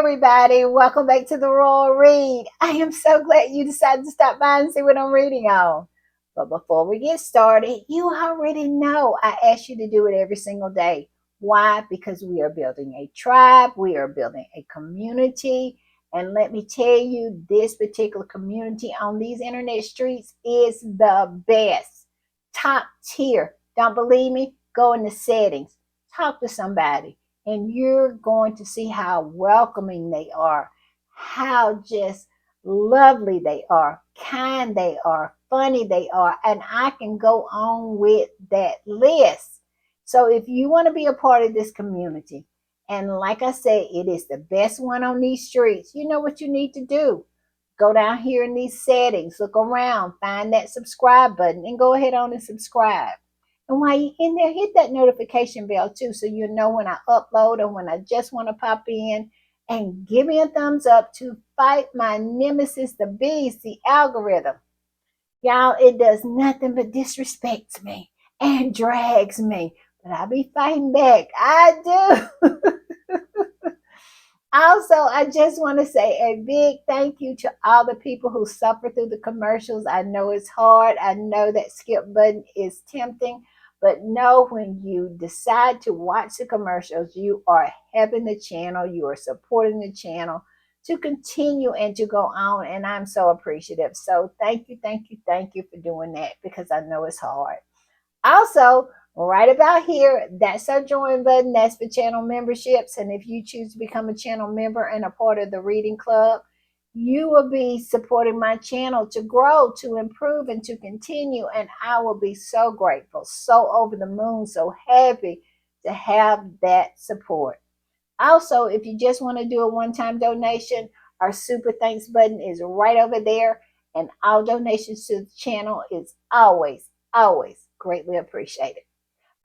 everybody. Welcome back to the Royal Read. I am so glad you decided to stop by and see what I'm reading on. But before we get started, you already know I ask you to do it every single day. Why? Because we are building a tribe, we are building a community. And let me tell you, this particular community on these internet streets is the best. Top tier. Don't believe me? Go in the settings. Talk to somebody and you're going to see how welcoming they are, how just lovely they are, kind they are, funny they are, and I can go on with that list. So if you want to be a part of this community, and like I said, it is the best one on these streets, you know what you need to do. Go down here in these settings, look around, find that subscribe button, and go ahead on and subscribe. And while you're in there, hit that notification bell too so you know when I upload or when I just want to pop in. And give me a thumbs up to fight my nemesis, the beast, the algorithm. Y'all, it does nothing but disrespects me and drags me. But I'll be fighting back. I do. Also, I just want to say a big thank you to all the people who suffer through the commercials. I know it's hard. I know that skip button is tempting, but know when you decide to watch the commercials, you are helping the channel, you are supporting the channel to continue and to go on. And I'm so appreciative. So thank you, thank you, thank you for doing that because I know it's hard. Also, right about here, that's our join button. That's for channel memberships. And if you choose to become a channel member and a part of the reading club, you will be supporting my channel to grow, to improve, and to continue. And I will be so grateful, so over the moon, so happy to have that support. Also, if you just want to do a one-time donation, our super thanks button is right over there. And all donations to the channel is always, always greatly appreciated.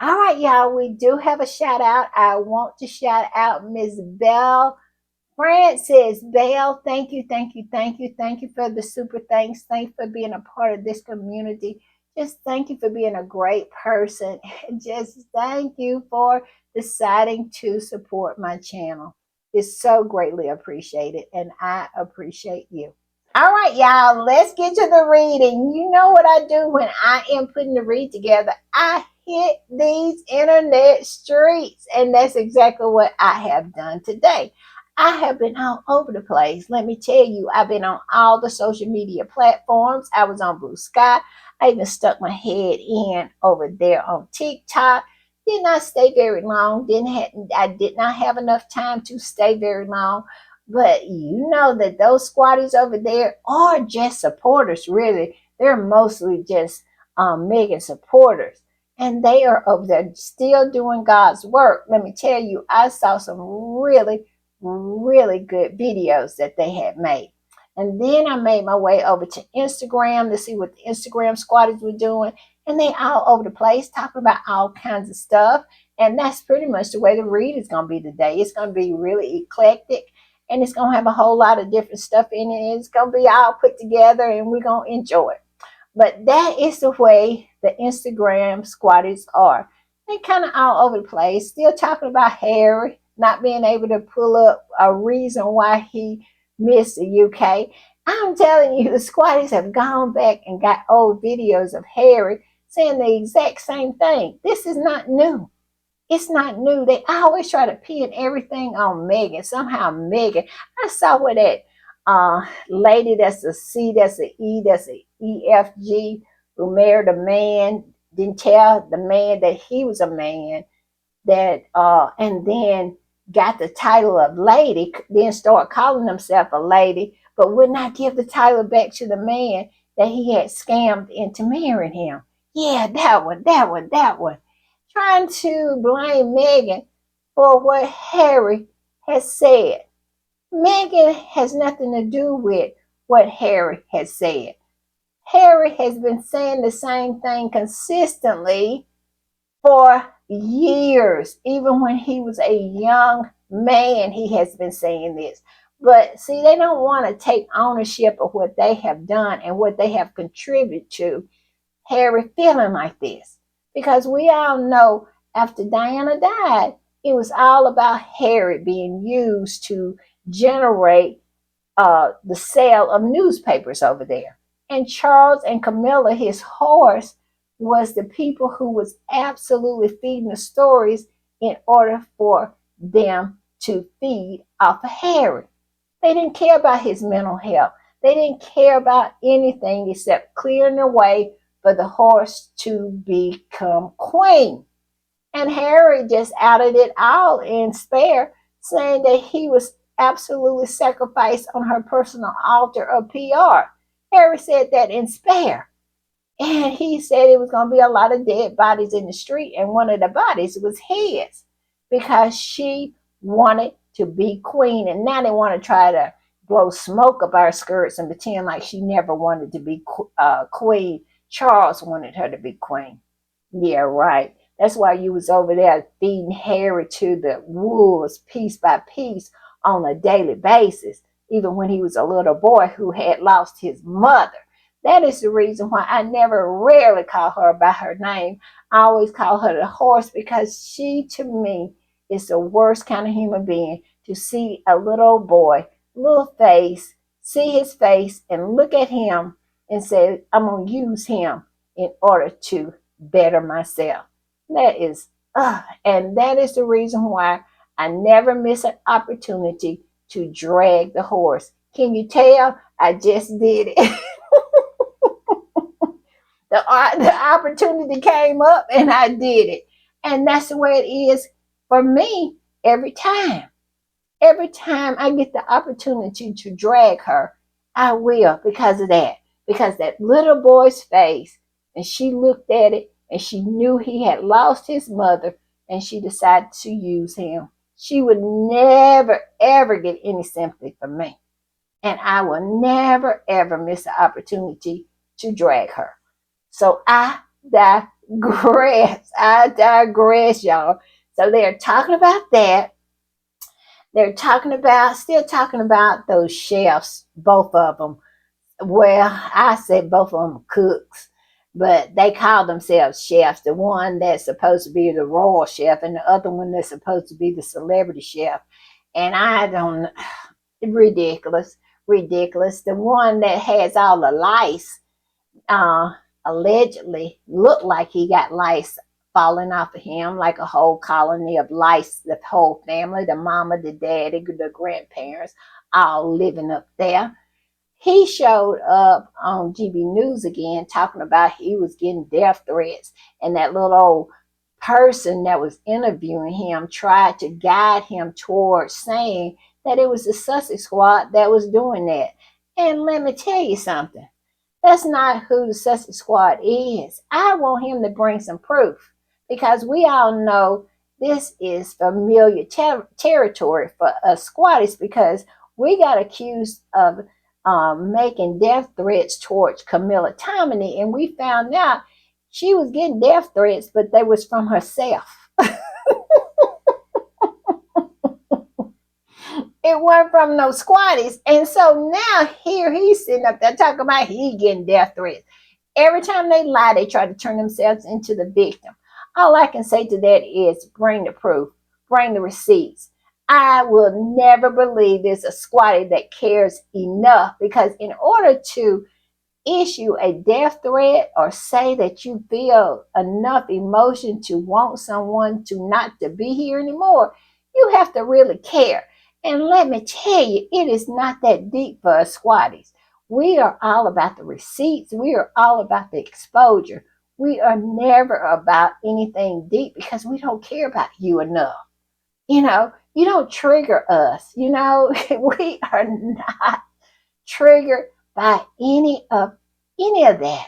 All right, y'all, we do have a shout out. I want to shout out Miss Belle Francis. Belle, thank you, thank you, thank you, thank you for the super thanks. Thanks for being a part of this community. Just thank you for being a great person. And just thank you for deciding to support my channel. It's so greatly appreciated, and I appreciate you. All right, y'all, let's get to the reading. You know what I do when I am putting the read together? I hit these internet streets, and that's exactly what I have done today. I have been all over the place. Let me tell you, I've been on all the social media platforms. I was on Blue Sky. I even stuck my head in over there on TikTok. Did not stay very long. I did not have enough time to stay very long. But you know that those squatties over there are just supporters, really. They're mostly just Meghan supporters. And they are over there still doing God's work. Let me tell you, I saw some really, really good videos that they had made. And then I made my way over to Instagram to see what the Instagram squatties were doing. And they all over the place talking about all kinds of stuff. And that's pretty much the way the read is going to be today. It's going to be really eclectic. And it's going to have a whole lot of different stuff in it. It's going to be all put together and we're going to enjoy it. But that is the way the Instagram squatties are. They kind of all over the place, still talking about Harry not being able to pull up a reason why he missed the UK. I'm telling you, the squatties have gone back and got old videos of Harry saying the exact same thing. This is not new. It's not new. They always try to pin everything on Meghan. Somehow Meghan. I saw where that lady that's a C, that's a E, that's a EFG, who married a man, didn't tell the man that he was a man, that and then got the title of lady, then start calling himself a lady, but would not give the title back to the man that he had scammed into marrying him. Yeah, that one. Trying to blame Meghan for what Harry has said. Meghan has nothing to do with what Harry has said. Harry has been saying the same thing consistently for years. Even when he was a young man, he has been saying this. But see, they don't want to take ownership of what they have done and what they have contributed to Harry feeling like this. Because we all know after Diana died, it was all about Harry being used to generate the sale of newspapers over there. And Charles and Camilla, his horse, was the people who was absolutely feeding the stories in order for them to feed off of Harry. They didn't care about his mental health. They didn't care about anything except clearing the way for the horse to become queen. And Harry just outed it all in spare, saying that he was absolutely sacrificed on her personal altar of PR. Harry said that in spare. And he said it was going to be a lot of dead bodies in the street, and one of the bodies was his because she wanted to be queen. And now they want to try to blow smoke up our skirts and pretend like she never wanted to be queen. Charles wanted her to be queen. Yeah, right. That's why you was over there feeding Harry to the wolves piece by piece on a daily basis, even when he was a little boy who had lost his mother. That is the reason why I never rarely call her by her name. I always call her the horse because she, to me, is the worst kind of human being to see a little boy, little face, see his face and look at him and say, I'm going to use him in order to better myself. That is, and that is the reason why I never miss an opportunity to drag the horse. Can you tell? I just did it. The opportunity came up and I did it. And that's the way it is for me every time. Every time I get the opportunity to drag her, I will because of that. Because that little boy's face, and she looked at it and she knew he had lost his mother and she decided to use him. She would never, ever get any sympathy from me. And I will never, ever miss the opportunity to drag her. So I digress. I digress, y'all. So they're talking about that. They're still talking about those chefs, both of them. Well, I said both of them cooks, but they call themselves chefs. The one that's supposed to be the royal chef and the other one that's supposed to be the celebrity chef. And I don't, ridiculous, ridiculous. The one that has all the lice uh, allegedly looked like he got lice falling off of him, like a whole colony of lice, the whole family, the mama, the daddy, the grandparents, all living up there. He showed up on GB News again talking about he was getting death threats, and that little old person that was interviewing him tried to guide him towards saying that it was the Sussex Squad that was doing that. And let me tell you something. That's not who the Sussex Squad is. I want him to bring some proof because we all know this is familiar territory for us squatties because we got accused of making death threats towards Camilla Tominey, and we found out she was getting death threats, but they was from herself. It wasn't from no squatties. And so now here he's sitting up there talking about he getting death threats. Every time they lie, they try to turn themselves into the victim. All I can say to that is bring the proof, bring the receipts. I will never believe there's a squatty that cares enough because in order to issue a death threat or say that you feel enough emotion to want someone to not to be here anymore, you have to really care. And let me tell you, it is not that deep for us squatties. We are all about the receipts. We are all about the exposure. We are never about anything deep because we don't care about you enough. You don't trigger us. We are not triggered by any of that.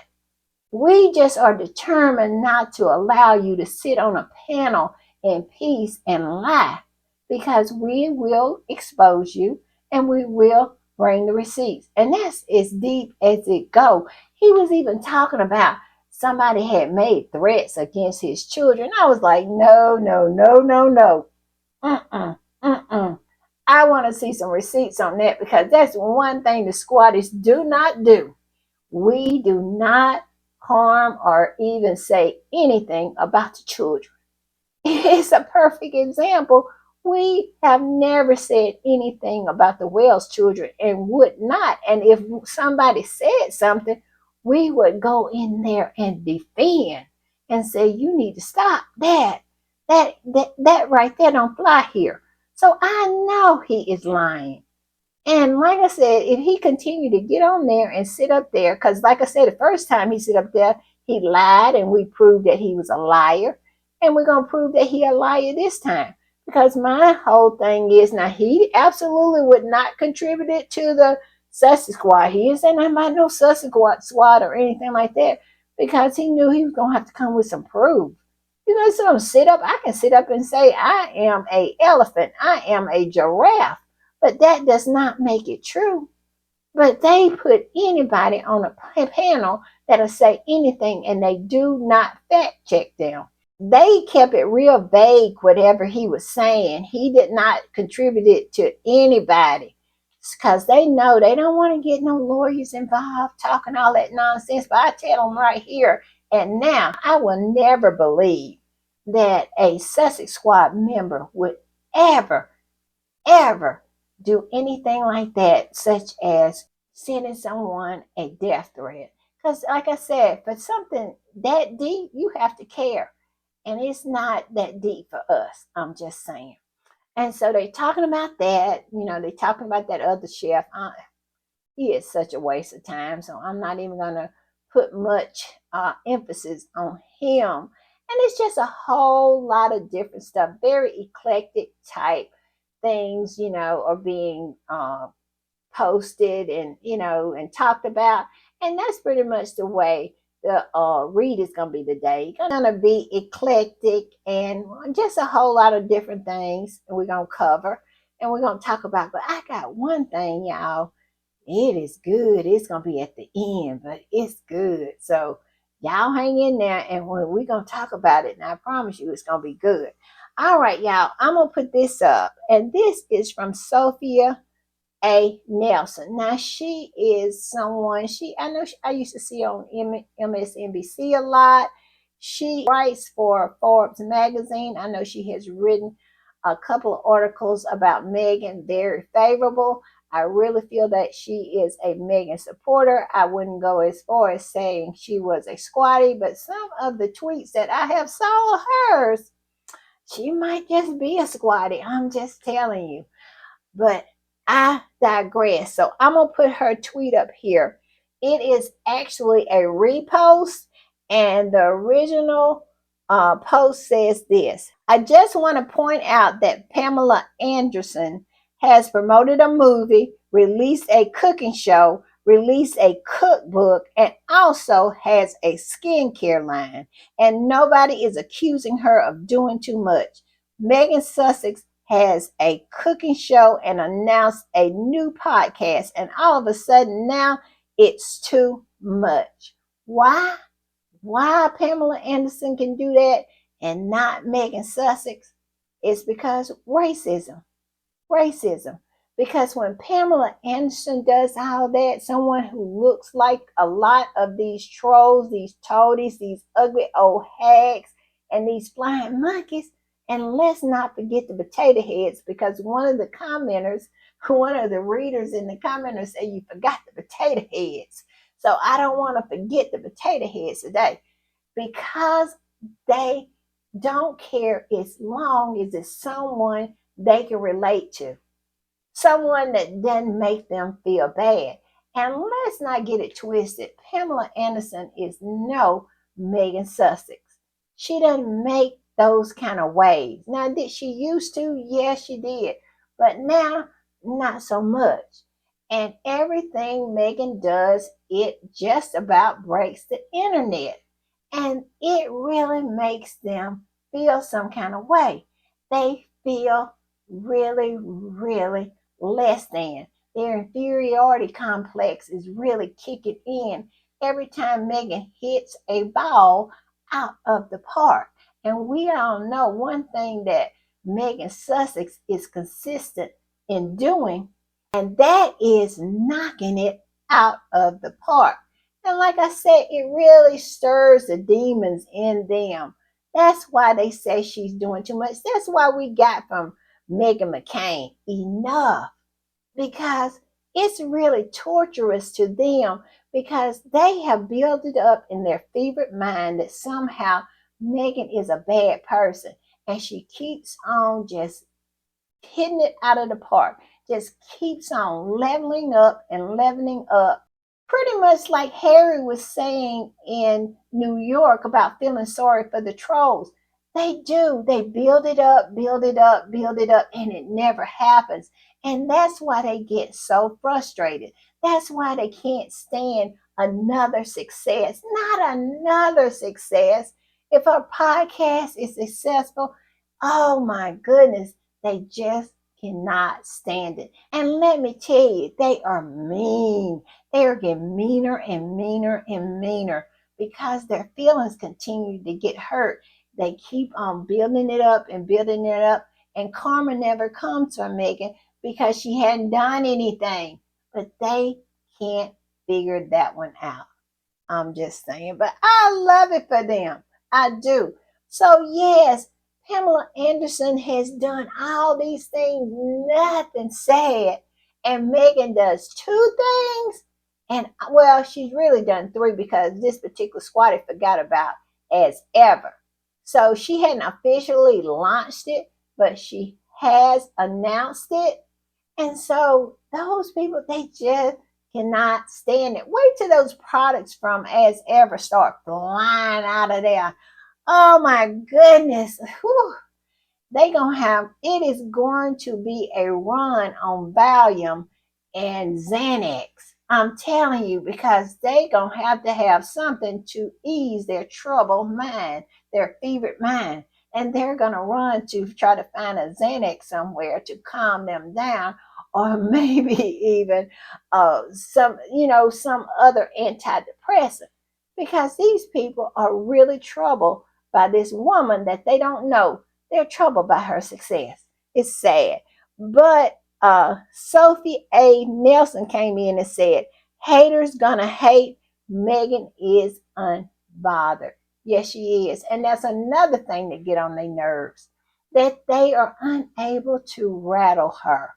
We just are determined not to allow you to sit on a panel in peace and lie because we will expose you and we will bring the receipts. And that's as deep as it go. He was even talking about somebody had made threats against his children. I was like, no, no, no, no, no. Mm-mm, mm-mm. I want to see some receipts on that because that's one thing the squatties do not do. We do not harm or even say anything about the children. It's a perfect example We have never said anything about the Wells children and would not. And if somebody said something, we would go in there and defend and say, you need to stop that. That right there don't fly here. So I know he is lying. And like I said, if he continued to get on there and sit up there, because like I said, the first time he sit up there, he lied and we proved that he was a liar. And we're going to prove that he a liar this time. Because my whole thing is, now he absolutely would not contribute it to the Sussex Squad. He isn't saying nothing about no Sussex Squad or anything like that because he knew he was going to have to come with some proof. You know, so sit up. I can sit up and say, I am a elephant. I am a giraffe. But that does not make it true. But they put anybody on a panel that'll say anything and they do not fact check them. They kept it real vague, whatever he was saying. He did not contribute it to anybody because they know they don't want to get no lawyers involved talking all that nonsense. But I tell them right here and now, I will never believe that a Sussex Squad member would ever do anything like that, such as sending someone a death threat. Because, like I said, for something that deep, you have to care. And it's not that deep for us. I'm just saying. And so they're talking about that. You know, they're talking about that other chef. He is such a waste of time. So I'm not even going to put much emphasis on him. And it's just a whole lot of different stuff, very eclectic type things, you know, are being posted and, you know, and talked about. And that's pretty much the way the read is going to be today. It's going to be eclectic and just a whole lot of different things we're going to cover and we're going to talk about. But I got one thing, y'all. It is good. It's going to be at the end, but it's good. So y'all hang in there and we're going to talk about it. And I promise you it's going to be good. All right, y'all. I'm going to put this up. And this is from Sophia A. Nelson. Now, she is someone, I used to see on MSNBC a lot. She writes for Forbes magazine. I know she has written a couple of articles about Meghan, very favorable. I really feel that she is a Meghan supporter. I wouldn't go as far as saying she was a squatty, but some of the tweets that I have saw hers, she might just be a squatty. I'm just telling you. But I digress. So I'm going to put her tweet up here. It is actually a repost, and the original post says this. I just want to point out that Pamela Anderson has promoted a movie, released a cooking show, released a cookbook, and also has a skincare line. And nobody is accusing her of doing too much. Megan Sussex has a cooking show and announced a new podcast, and all of a sudden now it's too much. Why? Why Pamela Anderson can do that and not Megan Sussex? It's because racism. Because when Pamela Anderson does all that, someone who looks like a lot of these trolls, these toadies, these ugly old hags, and these flying monkeys, and let's not forget the potato heads, because one of the commenters, one of the readers in the commenters said you forgot the potato heads. So I don't want to forget the potato heads today because they don't care as long as it's someone they can relate to, someone that doesn't make them feel bad. And let's not get it twisted. Pamela Anderson is no Megan Sussex. She doesn't make those kind of waves. Now, did she used to? Yes, she did. But now, not so much. And everything Megan does, it just about breaks the internet. And it really makes them feel some kind of way. They feel really less than. Their inferiority complex is really kicking in every time Megan hits a ball out of the park. And we all know one thing that Megan Sussex is consistent in doing, and that is knocking it out of the park. And like I said, it really stirs the demons in them. That's why they say she's doing too much. That's why we got from Meghan McCain enough, because it's really torturous to them, because they have built it up in their fevered mind that somehow Meghan is a bad person, and she keeps on just hitting it out of the park, just keeps on leveling up and leveling up. Pretty much like Harry was saying in New York about feeling sorry for the trolls. They do. They build it up, build it up, build it up, and it never happens. And that's why they get so frustrated. That's why they can't stand another success, not another success. If a podcast is successful, oh my goodness, they just cannot stand it. And let me tell you, they are mean. They are getting meaner and meaner and meaner because their feelings continue to get hurt. They keep on building it up and building it up. And karma never comes from Meghan because she hadn't done anything. But they can't figure that one out. I'm just saying, but I love it for them. I do. So, yes, Pamela Anderson has done all these things, nothing sad. And Meghan does two things. And well, she's really done three because this particular squatty forgot about as ever. So she hadn't officially launched it, but she has announced it. And so those people, they just cannot stand it. Wait till those products from As Ever start flying out of there. Oh my goodness. Whew. They gonna have, it is going to be a run on Valium and Xanax. I'm telling you, because they gonna have to have something to ease their troubled mind, their fevered mind. And they're gonna run to try to find a Xanax somewhere to calm them down, or maybe even some other antidepressant, because these people are really troubled by this woman that they don't know. They're troubled by her success. It's sad. But Sophie A. Nelson came in and said, haters gonna hate. Meghan is unbothered. Yes, she is. And that's another thing that get on their nerves, that they are unable to rattle her.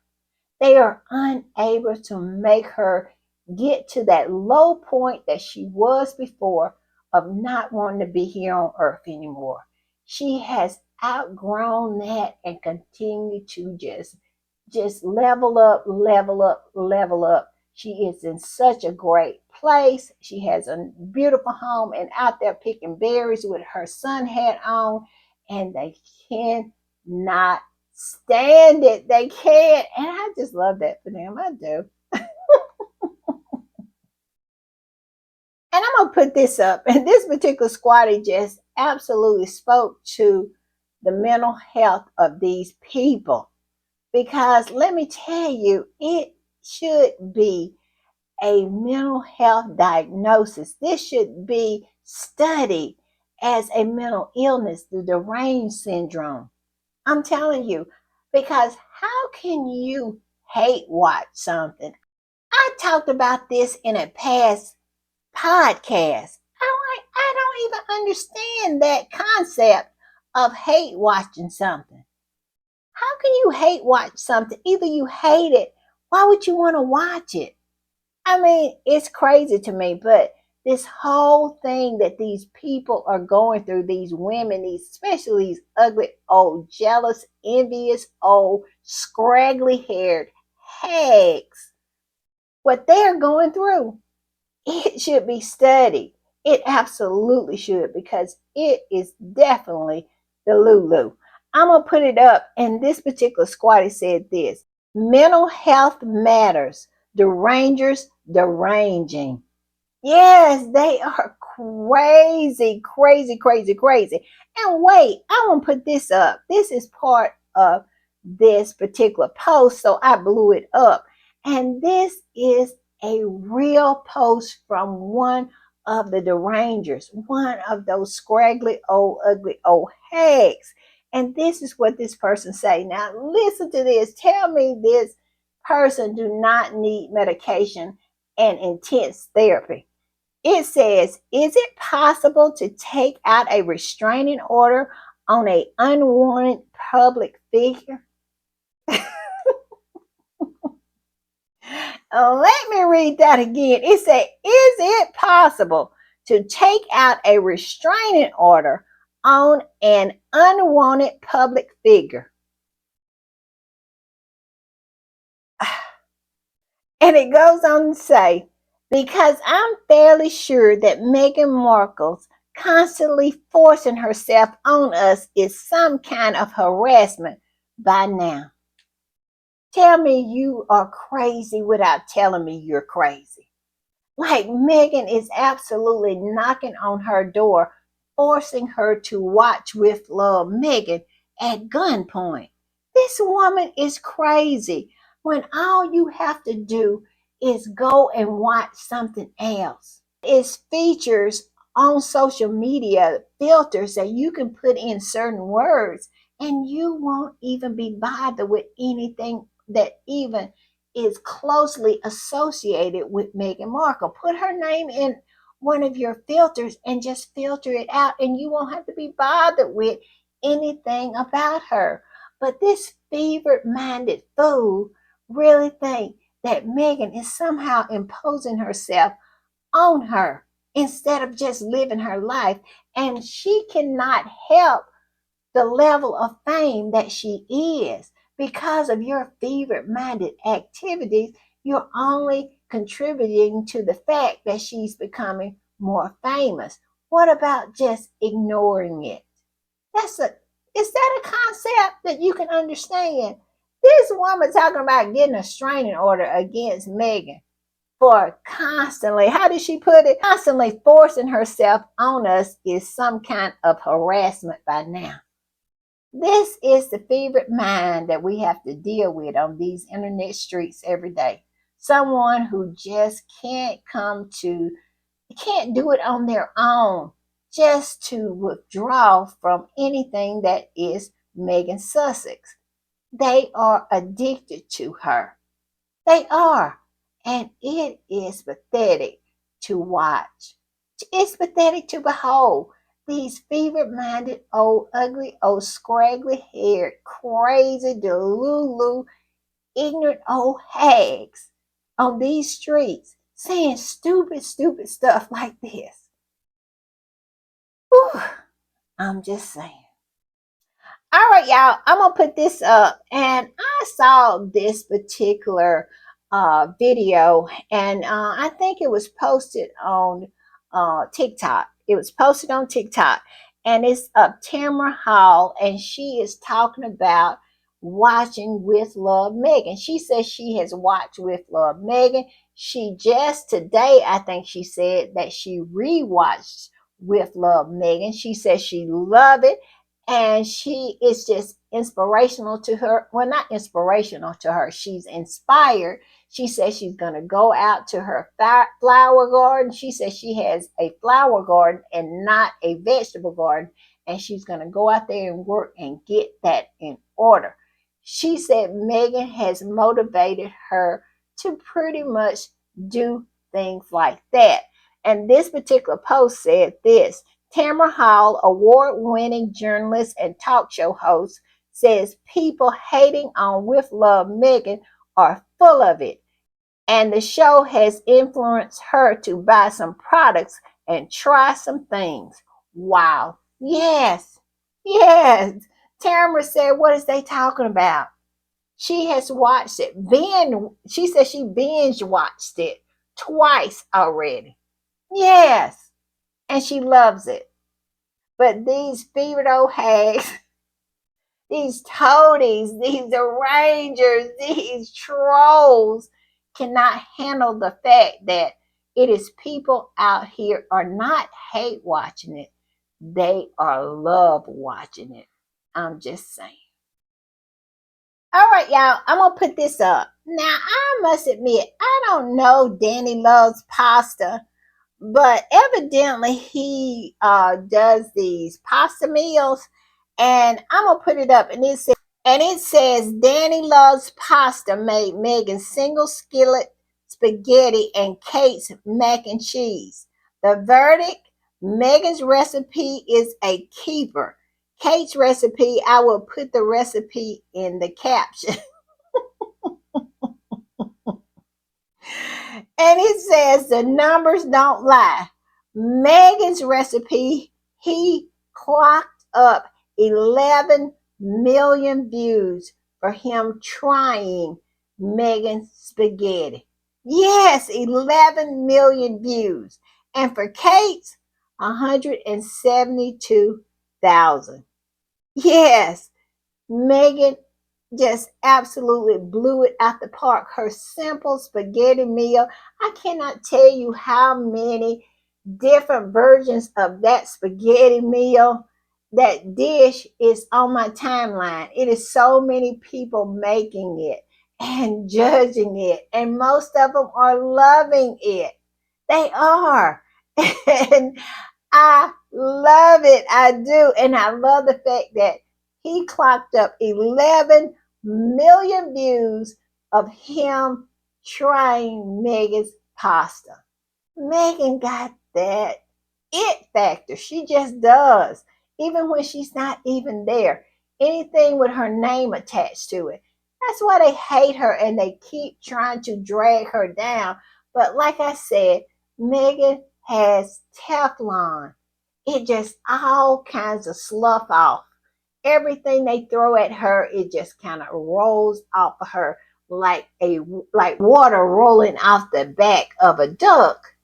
They are unable to make her get to that low point that she was before of not wanting to be here on earth anymore. She has outgrown that and continue to just level up, level up, level up. She is in such a great place. She has a beautiful home and out there picking berries with her sun hat on, and they cannot stand it. They can't. And I just love that for them. I do. And I'm going to put this up. And this particular squatty just absolutely spoke to the mental health of these people. Because let me tell you, it should be a mental health diagnosis. This should be studied as a mental illness, the deranged syndrome. I'm telling you, because how can you hate watch something? I talked about this in a past podcast. I don't even understand that concept of hate watching something. How can you hate watch something? Either you hate it, why would you want to watch it? I mean, it's crazy to me, but this whole thing that these people are going through, these women, especially these ugly, old, jealous, envious, old, scraggly haired hags, what they're going through, it should be studied. It absolutely should, because it is definitely the Lulu. I'm going to put it up, and this particular squatty said this: mental health matters. Derangers deranging. Yes, they are crazy, crazy, crazy, crazy. And wait, I want to put this up. This is part of this particular post, so I blew it up. And this is a real post from one of the derangers, one of those scraggly, old, ugly, old hags. And this is what this person say. Now, listen to this. Tell me this person do not need medication and intense therapy. It says, is it possible to take out a restraining order on an unwanted public figure? Let me read that again. It said, is it possible to take out a restraining order on an unwanted public figure? And it goes on to say, because I'm fairly sure that Meghan Markle's constantly forcing herself on us is some kind of harassment by now. Tell me you are crazy without telling me you're crazy. Like Meghan is absolutely knocking on her door, forcing her to watch with love Meghan at gunpoint. This woman is crazy when all you have to do is go and watch something else. It's features on social media filters that you can put in certain words and you won't even be bothered with anything that even is closely associated with Meghan Markle. Put her name in one of your filters and just filter it out, and you won't have to be bothered with anything about her. But this fevered minded fool really think that Meghan is somehow imposing herself on her instead of just living her life. And she cannot help the level of fame that she is. Because of your fevered minded activities, you're only contributing to the fact that she's becoming more famous. What about just ignoring it? That's a Is that a concept that you can understand? This woman talking about getting a restraining order against Meghan for constantly, how did she put it? Constantly forcing herself on us is some kind of harassment by now. This is the fevered mind that we have to deal with on these internet streets every day. Someone who just can't do it on their own, just to withdraw from anything that is Megan Sussex. They are addicted to her. They are. And it is pathetic to watch. It's pathetic to behold these fevered minded, old, ugly, old, scraggly haired, crazy, delulu, ignorant old hags on these streets saying stupid, stupid stuff like this. Whew, I'm just saying. All right, y'all, I'm gonna put this up, and I saw this particular video, and I think it was posted on TikTok. It was posted on TikTok, and it's of Tamara Hall, and she is talking about watching with Love Megan. She says she has watched with Love Megan. She just today, I think she said that she rewatched with Love Megan. She says she loved it, and she is just inspirational to her. Well, not inspirational to her, she's inspired. She says she's going to go out to her flower garden. She says she has a flower garden and not a vegetable garden, and she's going to go out there and work and get that in order. She said Meghan has motivated her to pretty much do things like that. And this particular post said this: Tamara Hall, award-winning journalist and talk show host, says people hating on With Love Megan are full of it, and the show has influenced her to buy some products and try some things. Wow. Yes. Yes. Tamara said, what is they talking about? She has watched it. She said she binge watched it twice already. Yes. And she loves it. But these fevered old hags, these toadies, these arrangers, these trolls cannot handle the fact that it is people out here are not hate watching it. They are love watching it. I'm just saying. All right, y'all, I'm going to put this up. Now, I must admit, I don't know Danny Loves Pasta, but evidently he does these pasta meals, and I'm gonna put it up, and it says Danny Loves Pasta made Megan single skillet spaghetti and Kate's mac and cheese. The verdict: Megan's recipe is a keeper. Kate's recipe, I will put the recipe in the caption. And it says the numbers don't lie. Megan's recipe, he clocked up 11 million views for him trying Megan's spaghetti. Yes, 11 million views. And for Kate's, 172,000. Yes, Megan just absolutely blew it out the park. Her simple spaghetti meal. I cannot tell you how many different versions of that spaghetti meal. That dish is on my timeline. It is so many people making it and judging it, and most of them are loving it. They are. And I love it. I do. And I love the fact that he clocked up 11 million views of him trying Megan's pasta. Megan got that it factor. She just does. Even when she's not even there. Anything with her name attached to it. That's why they hate her and they keep trying to drag her down. But like I said, Megan has Teflon. It just all kinds of slough off. Everything they throw at her, it just kind of rolls off of her like water rolling off the back of a duck.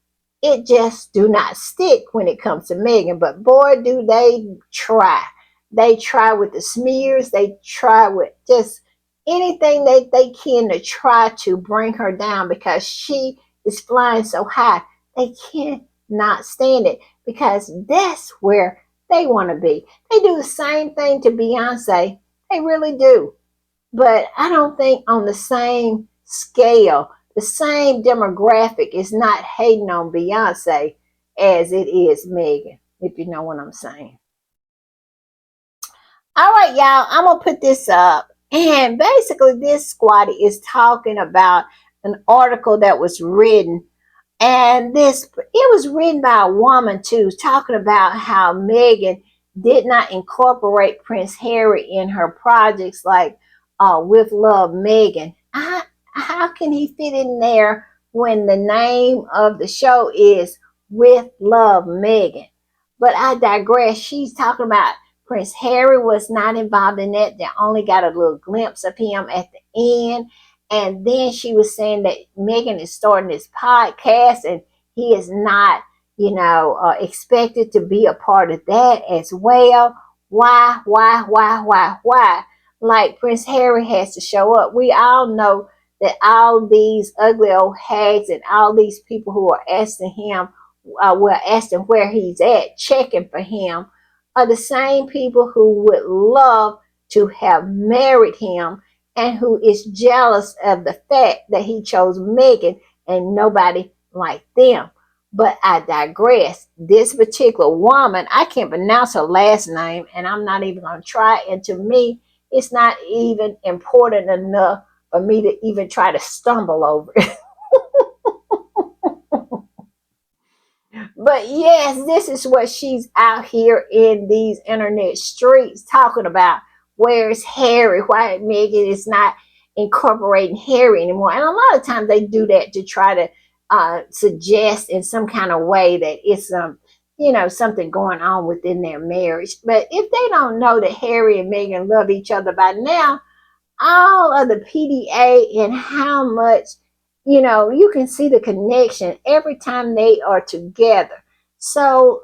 It just do not stick when it comes to Megan. But boy, do they try. They try with the smears. They try with just anything they can to try to bring her down because she is flying so high. They cannot stand it because that's where they want to be. They do the same thing to Beyonce. They really do. But I don't think on the same scale, the same demographic is not hating on Beyonce as it is Megan, if you know what I'm saying. All right, y'all, I'm going to put this up. And basically, this squatty is talking about an article that was written, and this it was written by a woman too, talking about how Meghan did not incorporate Prince Harry in her projects like With Love Meghan. How can he fit in there when the name of the show is With Love Meghan? But I digress. She's talking about Prince Harry was not involved in that. They only got a little glimpse of him at the end. And then she was saying that Meghan is starting this podcast and he is not, expected to be a part of that as well. Why? Like Prince Harry has to show up. We all know that all these ugly old hags and all these people who are asking him, were asking where he's at, checking for him, are the same people who would love to have married him and who is jealous of the fact that he chose Meghan and nobody like them. But I digress. This particular woman, I can't pronounce her last name, and I'm not even going to try. And to me, it's not even important enough for me to even try to stumble over it. But yes, this is what she's out here in these internet streets talking about. Where's Harry? Why Meghan is not incorporating Harry anymore? And a lot of times they do that to try to suggest in some kind of way that it's something going on within their marriage. But if they don't know that Harry and Meghan love each other by now, all of the PDA and how much, you can see the connection every time they are together. So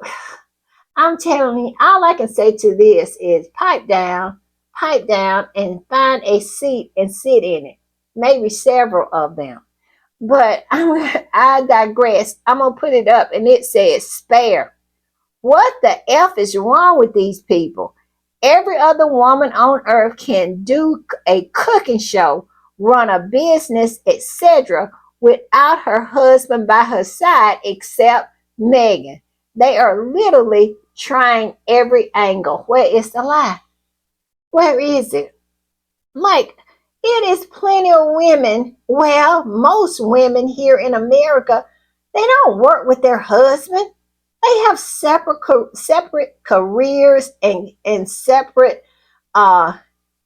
I'm telling you, all I can say to this is pipe down, and find a seat and sit in it. Maybe several of them. But I digress. I'm going to put it up, and it says spare. What the F is wrong with these people? Every other woman on earth can do a cooking show, run a business, etc., without her husband by her side, except Meghan. They are literally trying every angle. Where is the lie? Where is it? Like, it is plenty of women, well, most women here in America, they don't work with their husband. They have separate careers and separate uh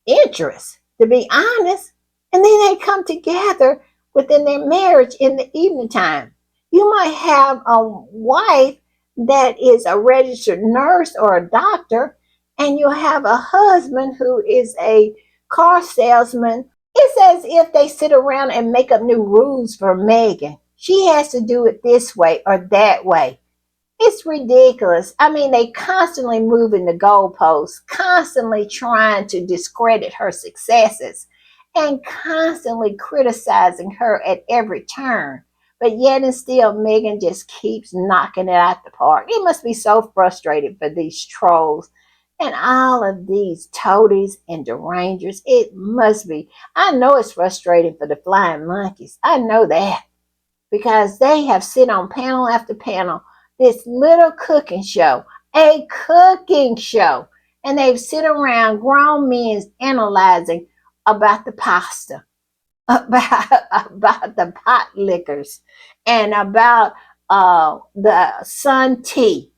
interests, to be honest. And then they come together within their marriage in the evening time. You might have a wife that is a registered nurse or a doctor, and you'll have a husband who is a car salesman. It's as if they sit around and make up new rules for Meghan. She has to do it this way or that way. It's ridiculous. I mean, they constantly moving the goalposts, constantly trying to discredit her successes, and constantly criticizing her at every turn. But yet and still, Meghan just keeps knocking it out the park. It must be so frustrating for these trolls and all of these toadies and derangers. It must be. I know it's frustrating for the flying monkeys. I know that because they have sit on panel after panel, this little cooking show, a cooking show, and they've sit around grown men analyzing about the pasta, about the pot liquors, and about the sun tea.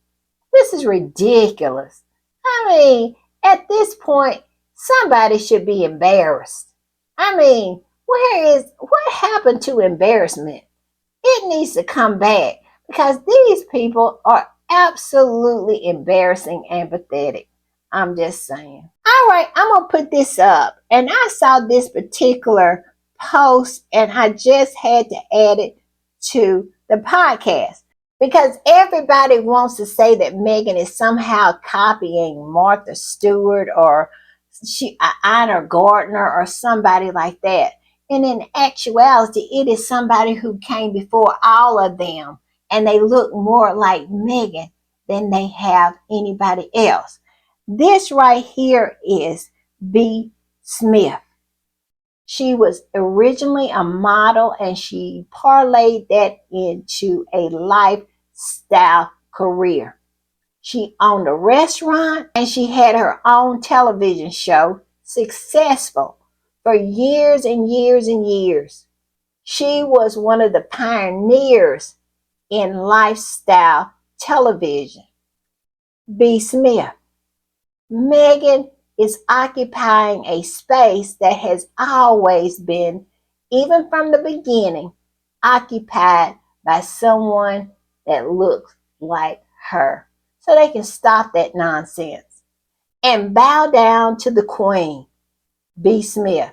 This is ridiculous. I mean, at this point, somebody should be embarrassed. I mean, what happened to embarrassment? It needs to come back because these people are absolutely embarrassing and pathetic. I'm just saying. All right, I'm going to put this up. And I saw this particular post and I just had to add it to the podcast because everybody wants to say that Meghan is somehow copying Martha Stewart or Ina Gardner or somebody like that. And in actuality, it is somebody who came before all of them, and they look more like Meghan than they have anybody else. This right here is B. Smith. She was originally a model and she parlayed that into a lifestyle career. She owned a restaurant and she had her own television show, successful for years and years and years. She was one of the pioneers in lifestyle television. B. Smith. Meghan is occupying a space that has always been, even from the beginning, occupied by someone that looks like her. So they can stop that nonsense and bow down to the Queen, B. Smith,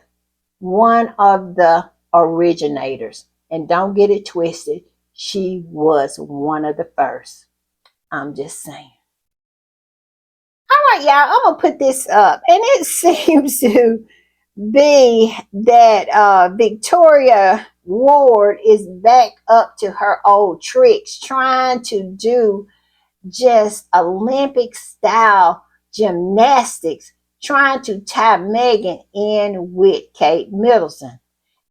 one of the originators. And don't get it twisted, she was one of the first. I'm just saying. All right, y'all, I'm going to put this up. And it seems to be that Victoria Ward is back up to her old tricks, trying to do just Olympic style gymnastics, trying to tie Meghan in with Kate Middleton.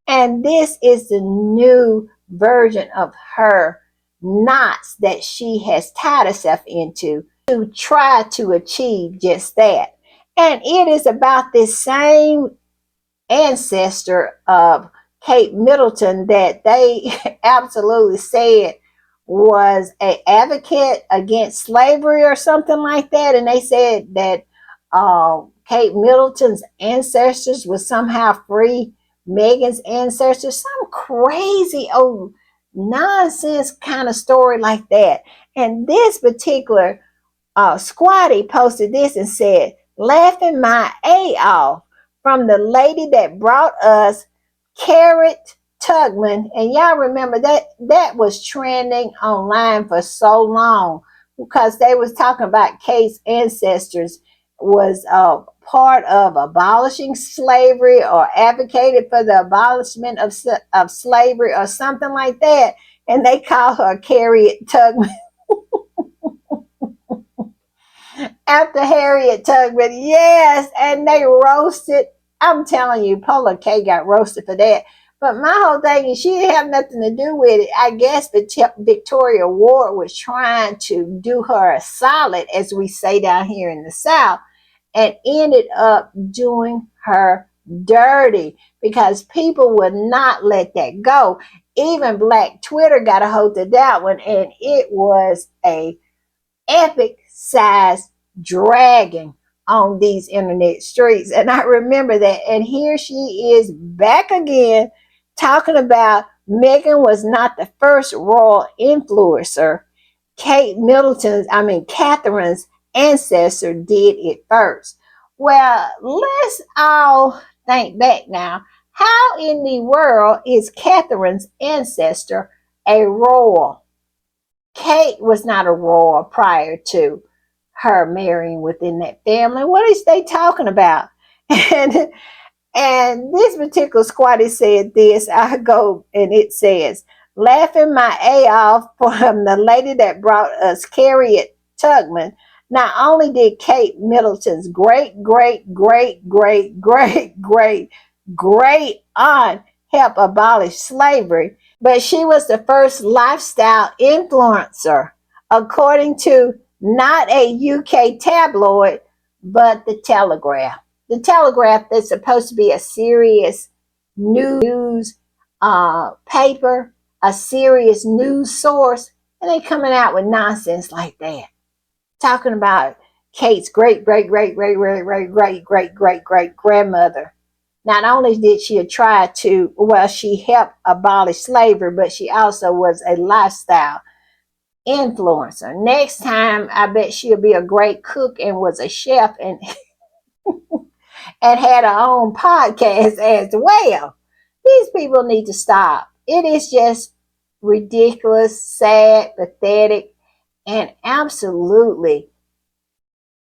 And this is the new version of her knots that she has tied herself into to try to achieve just that. And it is about this same ancestor of Kate Middleton that they absolutely said was an advocate against slavery or something like that. And they said that Kate Middleton's ancestors would somehow free Meghan's ancestors. Some crazy old nonsense kind of story like that. And this particular Squatty posted this and said, laughing my A off from the lady that brought us Carrot Tugman. And y'all remember that was trending online for so long because they was talking about Kate's ancestors was part of abolishing slavery or advocated for the abolishment of slavery or something like that. And they call her Carrot Tugman. After Harriet Tubman, yes, and they roasted. I'm telling you, Paula K got roasted for that. But my whole thing is she didn't have nothing to do with it. I guess Victoria Ward was trying to do her a solid, as we say down here in the South, and ended up doing her dirty because people would not let that go. Even Black Twitter got a hold of that one, and it was a epic size dragging on these internet streets. And I remember that. And here she is back again talking about Meghan was not the first royal influencer. Catherine's ancestor did it first. Well, let's all think back now. How in the world is Catherine's ancestor a royal? Kate was not a royal prior to her marrying within that family. What is they talking about? And and this particular squatty said this. I go and it says, laughing my A off from the lady that brought us Harriet Tubman. Not only did Kate Middleton's great aunt help abolish slavery, but she was the first lifestyle influencer, according to not a UK tabloid, but the Telegraph. The Telegraph is supposed to be a serious news paper, a serious news source, and they coming out with nonsense like that, talking about Kate's great grandmother. Not only did she try to, well, she helped abolish slavery, but she also was a lifestyle influencer. Next time, I bet she'll be a great cook and was a chef and had her own podcast as well. These people need to stop. It is just ridiculous, sad, pathetic, and absolutely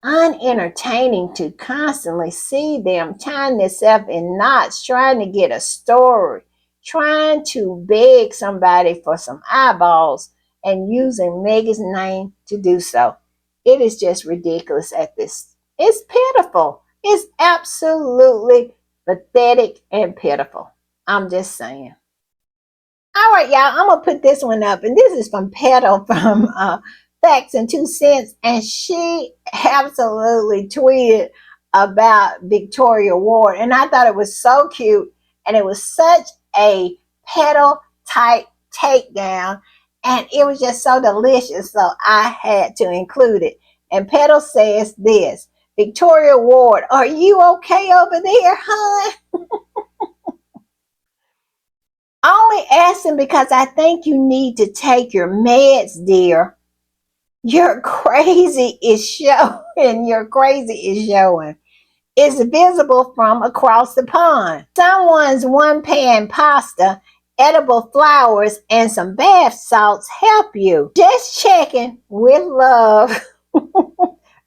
unentertaining to constantly see them tying themselves in knots, trying to get a story, trying to beg somebody for some eyeballs, and using Meghan's name to do so. It is just ridiculous at this. It's pitiful. It's absolutely pathetic and pitiful. I'm just saying. All right, y'all, I'm going to put this one up. And this is from Petal from Facts and Two Cents. And she absolutely tweeted about Victoria Ward. And I thought it was so cute. And it was such a Petal type takedown. And it was just so delicious. So I had to include it. And Petal says this: Victoria Ward, are you okay over there, hon? Only asking because I think you need to take your meds, dear. You're crazy is showing. You're crazy is showing. It's visible from across the pond. Someone's one pan pasta, edible flowers, and some bath salts help you. Just checking with love.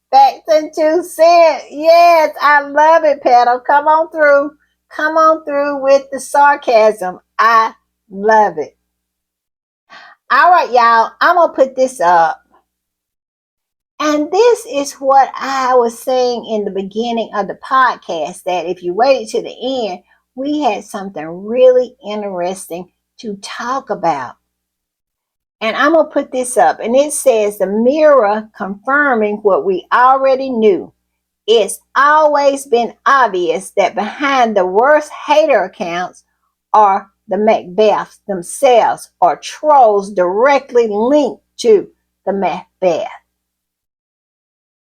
Facts and 2 cents. Yes, I love it, Petal. Come on through. Come on through with the sarcasm. I love it. All right, y'all. I'm going to put this up. And this is what I was saying in the beginning of the podcast, that if you waited to the end, we had something really interesting to talk about. And I'm going to put this up. And it says, the mirror confirming what we already knew. It's always been obvious that behind the worst hater accounts are the Macbeths themselves, or trolls directly linked to the Macbeth.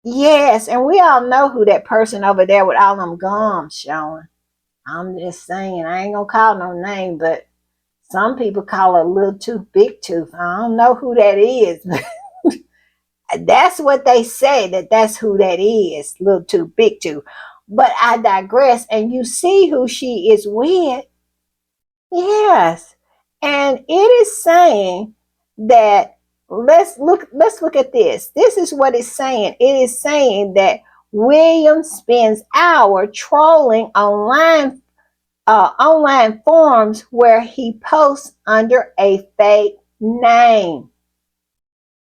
Yes, and we all know who that person over there with all them gums showing. I'm just saying, I ain't gonna call no name, but some people call her Little Tooth, Big Tooth. I don't know who that is, but that's what they say, that's who that is, Little Tooth, Big Tooth. But I digress, and you see who she is with. Yes. And it is saying that, let's look at this. This is what it's saying. It is saying that William spends hours trolling online forums where he posts under a fake name.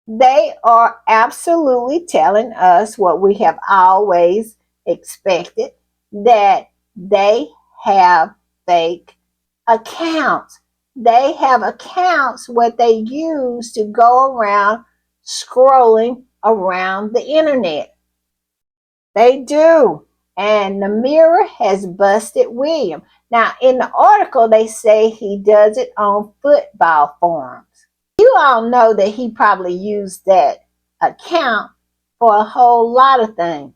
They are absolutely telling us what we have always expected, that they have fake accounts. They have accounts what they use to go around scrolling around the internet. They do. And the Mirror has busted William. Now, in the article, they say he does it on football forums. You all know that he probably used that account for a whole lot of things,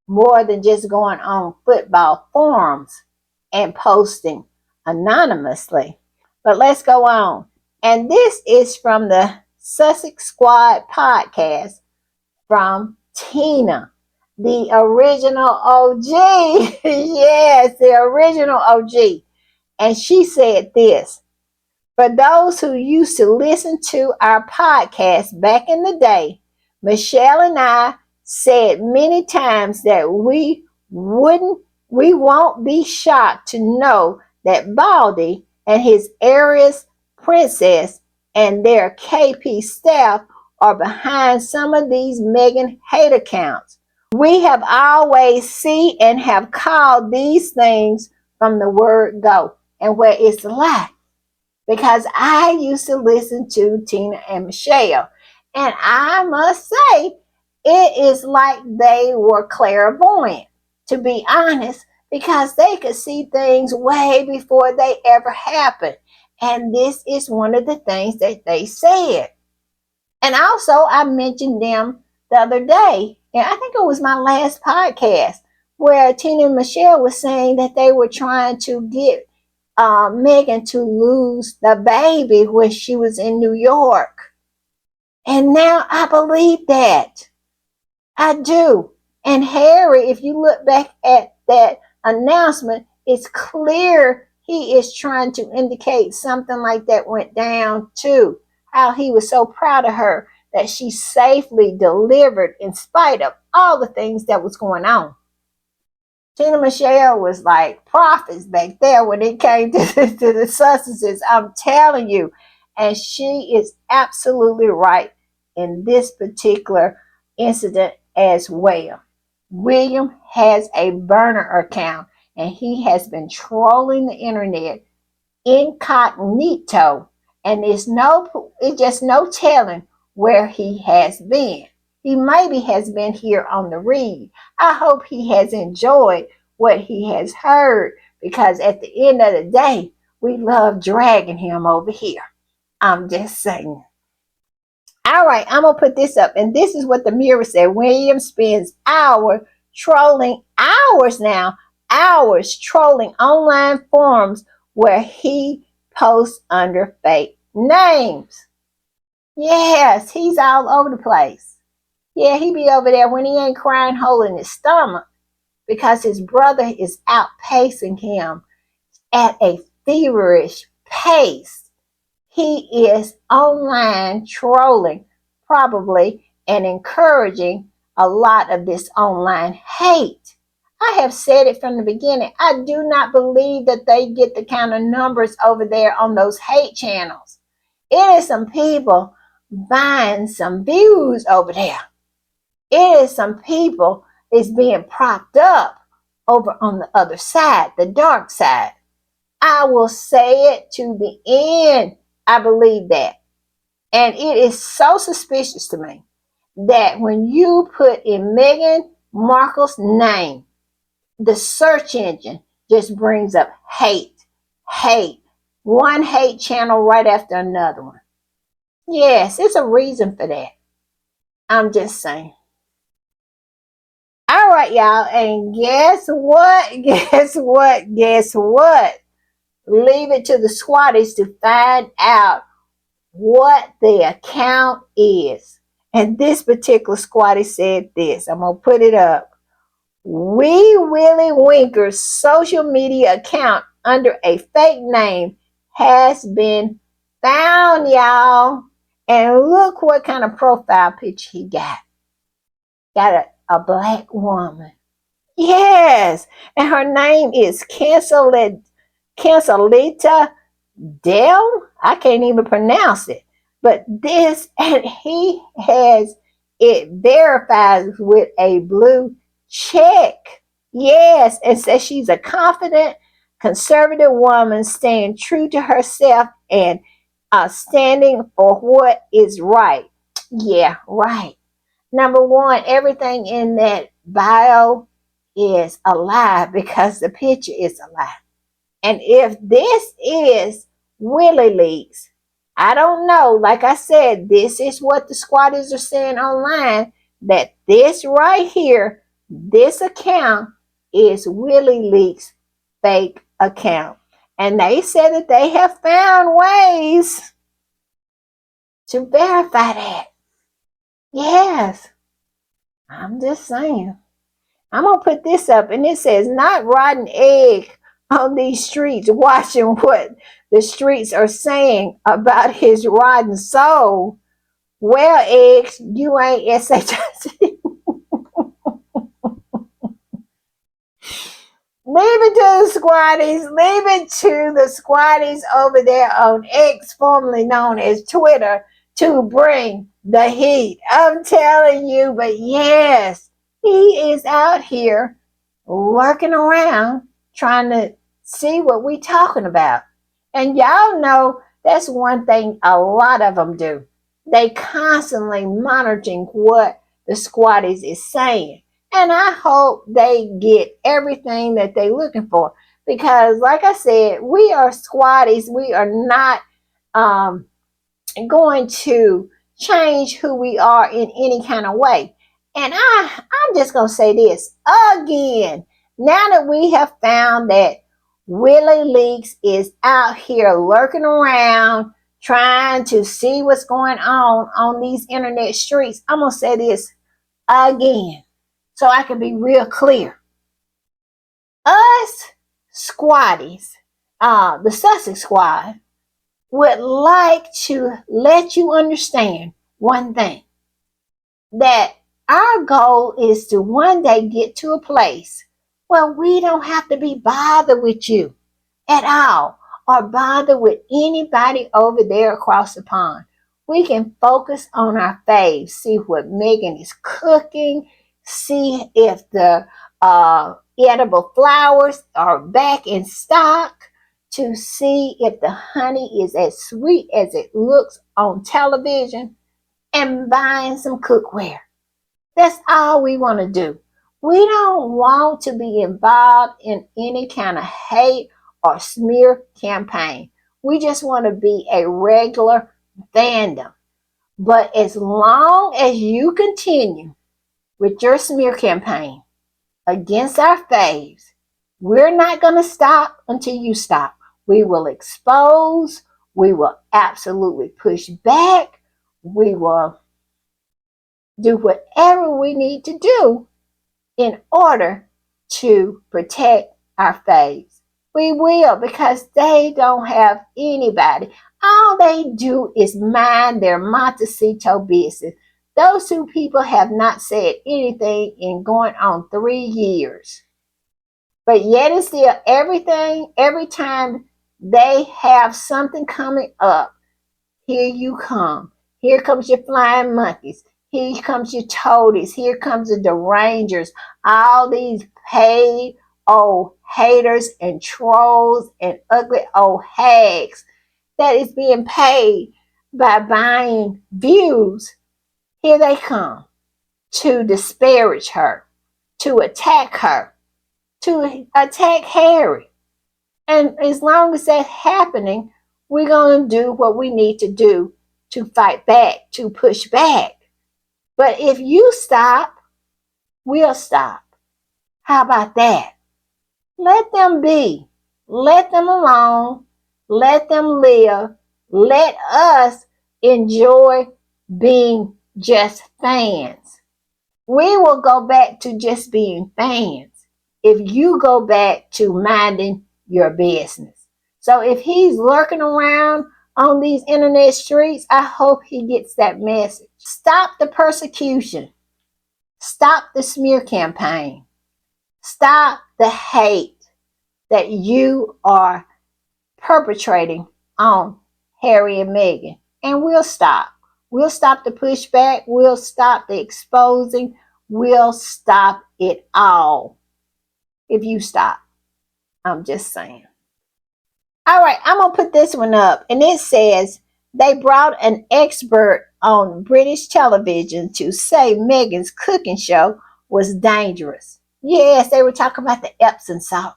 more than just going on football forums and posting anonymously. But let's go on. And this is from the Sussex Squad podcast from Tina, the original OG. Yes, the original OG. And she said this: for those who used to listen to our podcast back in the day, Michelle and I said many times that we won't be shocked to know that Baldy and his Aries princess and their KP staff are behind some of these Meghan hate accounts. We have always seen and have called these things from the word go, and where it's a lie, because I used to listen to Tina and Michelle. And I must say, it is like they were clairvoyant, to be honest, because they could see things way before they ever happened. And this is one of the things that they said. And also, I mentioned them the other day, and I think it was my last podcast, where Tina and Michelle was saying that they were trying to get Meghan to lose the baby when she was in New York. And now I believe that. I do. And Harry, if you look back at that announcement, it's clear he is trying to indicate something like that went down too. How he was so proud of her that she safely delivered in spite of all the things that was going on. Tina Michelle was like prophets back there when it came to the Sussexes. I'm telling you. And she is absolutely right in this particular incident as well. William has a burner account and he has been trolling the internet incognito, and it's just no telling where he has been. He maybe has been here on the read. I hope he has enjoyed what he has heard, because at the end of the day, we love dragging him over here. I'm just saying. All right, I'm going to put this up. And this is what the Mirror said. William spends hours trolling online forums where he posts under fake names. Yes, he's all over the place. Yeah, he be over there when he ain't crying hole in his stomach, because his brother is outpacing him at a feverish pace. He is online trolling, probably, and encouraging a lot of this online hate. I have said it from the beginning. I do not believe that they get the kind of numbers over there on those hate channels. It is some people buying some views over there. It is some people is being propped up over on the other side, the dark side. I will say it to the end. I believe that. And it is so suspicious to me that when you put in Meghan Markle's name, the search engine just brings up hate, hate. One hate channel right after another one. Yes, it's a reason for that. I'm just saying. All right, y'all. And guess what? Guess what? Guess what? Leave it to the squatties to find out what the account is. And this particular squatty said this. I'm going to put it up. Wee Willie Winker's social media account under a fake name has been found, y'all. And look what kind of profile picture he got. Got a black woman. Yes. And her name is Cancelita Dell. I can't even pronounce it. But this, and he has it verified with a blue check. Yes, and says she's a confident, conservative woman staying true to herself and standing for what is right. Yeah, right. Number one, everything in that bio is a lie, because the picture is a lie. And if this is Willie Leaks, I don't know. Like I said, this is what the squatters are saying online, that this right here, this account is Willie Leaks' fake account. And they said that they have found ways to verify that. Yes, I'm just saying. I'm going to put this up, and it says, not rotten egg on these streets, watching what the streets are saying about his rotten soul. Well, eggs, you ain't SHIT. Leave it to the squatties. Leave it to the squatties over there on X, formerly known as Twitter, to bring the heat. I'm telling you, but yes, he is out here lurking around trying to see what we talking about. And y'all know that's one thing a lot of them do. They constantly monitoring what the squatties is saying. And I hope they get everything that they're looking for. Because, like I said, we are squatties. We are not going to change who we are in any kind of way. And I'm just going to say this again. Now that we have found that Willie Leaks is out here lurking around, trying to see what's going on these internet streets, I'm going to say this again so I can be real clear. Us squatties, the Sussex squad, would like to let you understand one thing, that our goal is to one day get to a place where we don't have to be bothered with you at all or bother with anybody over there across the pond. We can focus on our faves, see what Meghan is cooking, see if the edible flowers are back in stock, to see if the honey is as sweet as it looks on television, and buying some cookware. That's all we want to do. We don't want to be involved in any kind of hate or smear campaign. We just want to be a regular fandom. But as long as you continue with your smear campaign against our faves, we're not going to stop until you stop. We will expose. We will absolutely push back. We will do whatever we need to do in order to protect our faves. We will, because they don't have anybody. All they do is mind their Montecito business. Those two people have not said anything in going on 3 years. But yet and still, every time they have something coming up, here you come. Here comes your flying monkeys. Here comes your toadies. Here comes the derangers. All these paid old haters and trolls and ugly old hags that is being paid by buying views. Here they come to disparage her, to attack her, to attack Harry. And as long as that's happening, we're going to do what we need to do to fight back, to push back. But if you stop, we'll stop. How about that? Let them be. Let them alone. Let them live. Let us enjoy being just fans. We will go back to just being fans if you go back to minding your business. So if he's lurking around on these internet streets, I hope he gets that message. Stop the persecution. Stop the smear campaign. Stop the hate that you are perpetrating on Harry and Meghan. And we'll stop. We'll stop the pushback. We'll stop the exposing. We'll stop it all. If you stop. I'm just saying. All right, I'm going to put this one up. And it says, they brought an expert on British television to say Meghan's cooking show was dangerous. Yes, they were talking about the Epsom salt.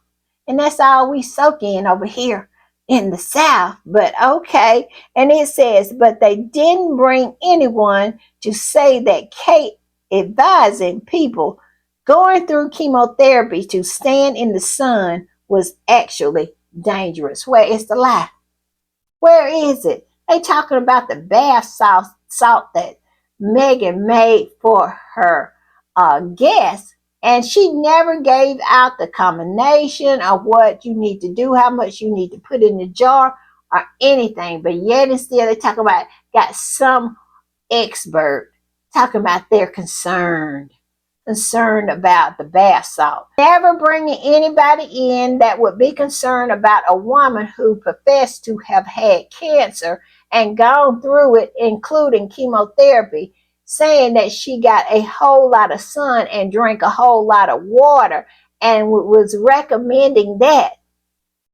And that's all we soak in over here in the South. But okay. And it says, but they didn't bring anyone to say that Kate advising people going through chemotherapy to stand in the sun was actually dangerous. Where is the lie? Where is it? They talking about the bath salt that Meghan made for her guests, and she never gave out the combination of what you need to do, how much you need to put in the jar, or anything. But yet and still, they talk about got some expert talking about they're concerned about the bath salt. Never bringing anybody in that would be concerned about a woman who professed to have had cancer and gone through it, including chemotherapy, saying that she got a whole lot of sun and drank a whole lot of water and was recommending that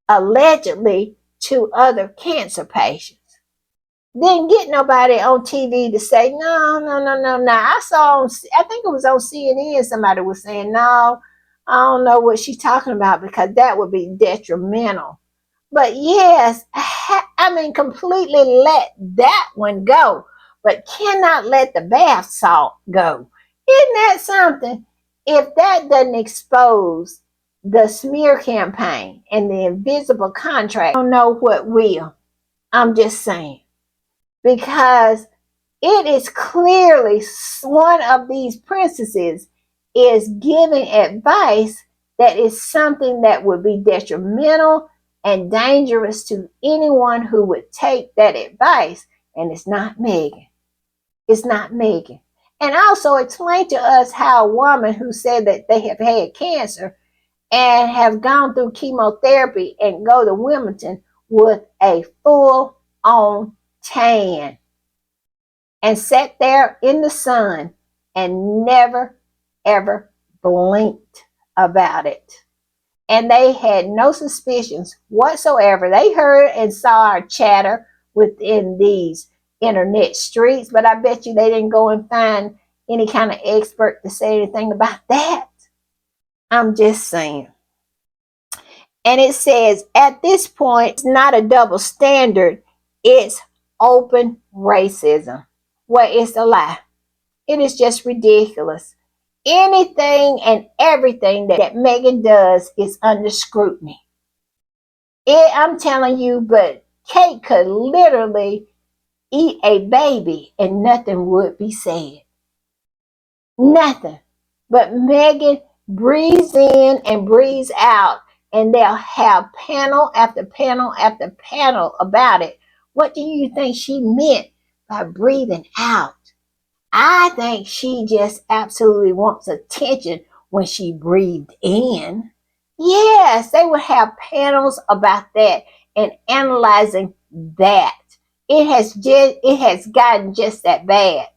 allegedly to other cancer patients. Didn't get nobody on TV to say, no, no, no, no, no. I think it was on CNN, somebody was saying, no, I don't know what she's talking about because that would be detrimental. But yes, completely let that one go, but cannot let the bath salt go. Isn't that something? If that doesn't expose the smear campaign and the invisible contract, I don't know what will. I'm just saying. Because it is clearly one of these princesses is giving advice that is something that would be detrimental and dangerous to anyone who would take that advice. And it's not Meghan. It's not Meghan. And also explain to us how a woman who said that they have had cancer and have gone through chemotherapy and go to Wimbledon with a full-on tan and sat there in the sun and never, ever blinked about it. And they had no suspicions whatsoever. They heard and saw our chatter within these internet streets, but I bet you they didn't go and find any kind of expert to say anything about that. I'm just saying. And it says, at this point, it's not a double standard, it's open racism. Well, it's a lie. It is just ridiculous. Anything and everything that Meghan does is under scrutiny. I'm telling you, but Kate could literally eat a baby and nothing would be said. Nothing. But Meghan breathes in and breathes out, and they'll have panel after panel after panel about it. What do you think she meant by breathing out? I think she just absolutely wants attention when she breathed in. Yes, they would have panels about that and analyzing that. It has gotten just that bad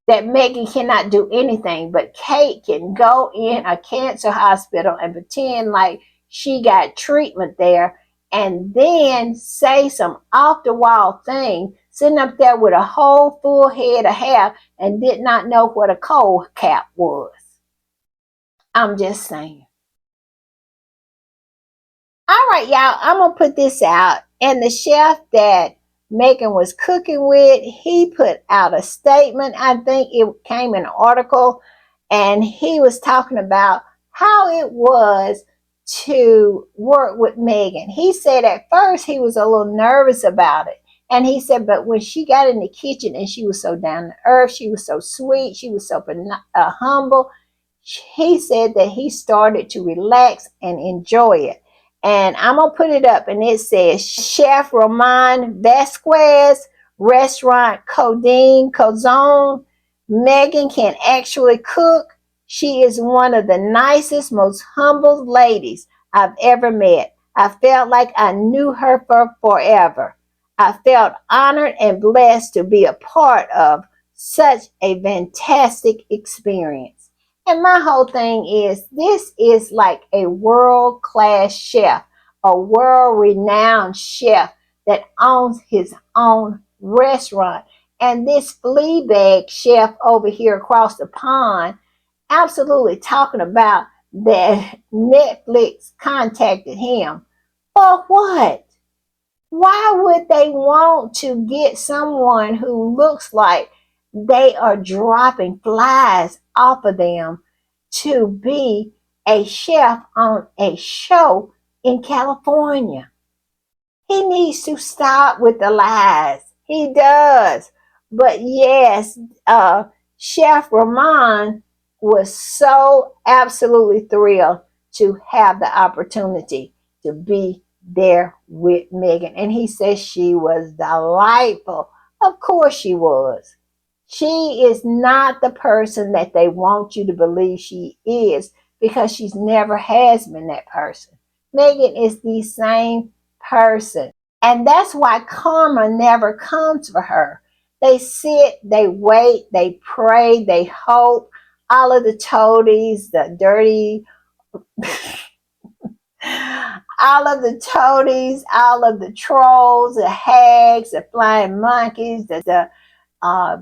that Meghan cannot do anything, but Kate can go in a cancer hospital and pretend like she got treatment there and then say some off the wall thing, sitting up there with a whole full head of hair and did not know what a cold cap was. I'm just saying. All right, y'all, I'm going to put this out. And the chef that Meghan was cooking with, he put out a statement. I think it came in an article, and he was talking about how it was to work with Meghan. He said at first he was a little nervous about it. And he said, but when she got in the kitchen and she was so down to earth, she was so sweet, she was so humble, he said that he started to relax and enjoy it. And I'm going to put it up, and it says, Chef Roman Vasquez, Restaurant Cozone. Meghan can actually cook. She is one of the nicest, most humble ladies I've ever met. I felt like I knew her for forever. I felt honored and blessed to be a part of such a fantastic experience. And my whole thing is, this is like a world-class chef, a world-renowned chef that owns his own restaurant. And this Fleabag chef over here across the pond absolutely talking about that Netflix contacted him. For what? Why would they want to get someone who looks like they are dropping flies off of them to be a chef on a show in California. He needs to stop with the lies. He does. But yes, Chef Ramon was so absolutely thrilled to have the opportunity to be there with Meghan. And he says she was delightful. Of course she was. She is not the person that they want you to believe she is because she's never has been that person. Meghan is the same person. And that's why karma never comes for her. They sit, they wait, they pray, they hope. All of the toadies, the dirty, all of the toadies, all of the trolls, the hags, the flying monkeys, the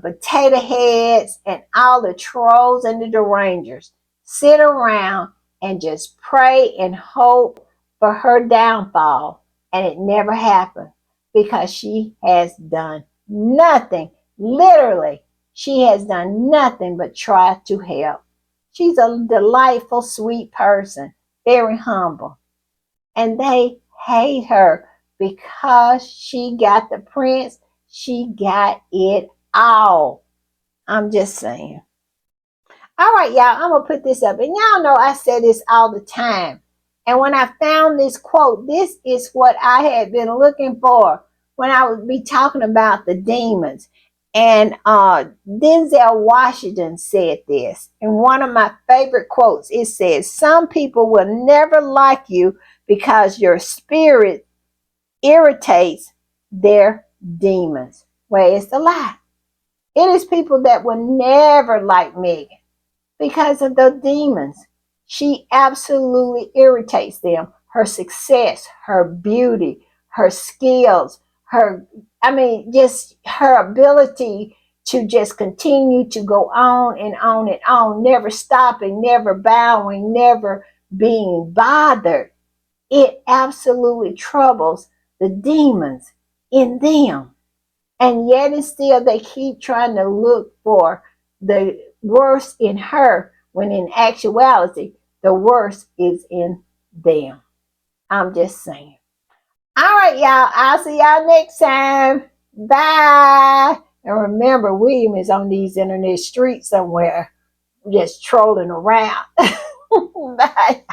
potato heads, and all the trolls and the derangers sit around and just pray and hope for her downfall. And it never happened because she has done nothing. Literally, she has done nothing but try to help. She's a delightful, sweet person, very humble. And they hate her because she got the prince. She got it all. I'm just saying. All right, y'all, I'm going to put this up. And y'all know I say this all the time. And when I found this quote, this is what I had been looking for when I would be talking about the demons. And Denzel Washington said this. And one of my favorite quotes, it says, some people will never like you because your spirit irritates their demons. Where is the lie? It is people that will never like Meghan because of the demons. She absolutely irritates them. Her success, her beauty, her skills, just her ability to just continue to go on and on and on, never stopping, never bowing, never being bothered. It absolutely troubles the demons in them. And yet and still they keep trying to look for the worst in her when in actuality the worst is in them. I'm just saying. All right, y'all. I'll see y'all next time. Bye. And remember, William is on these internet streets somewhere just trolling around. Bye.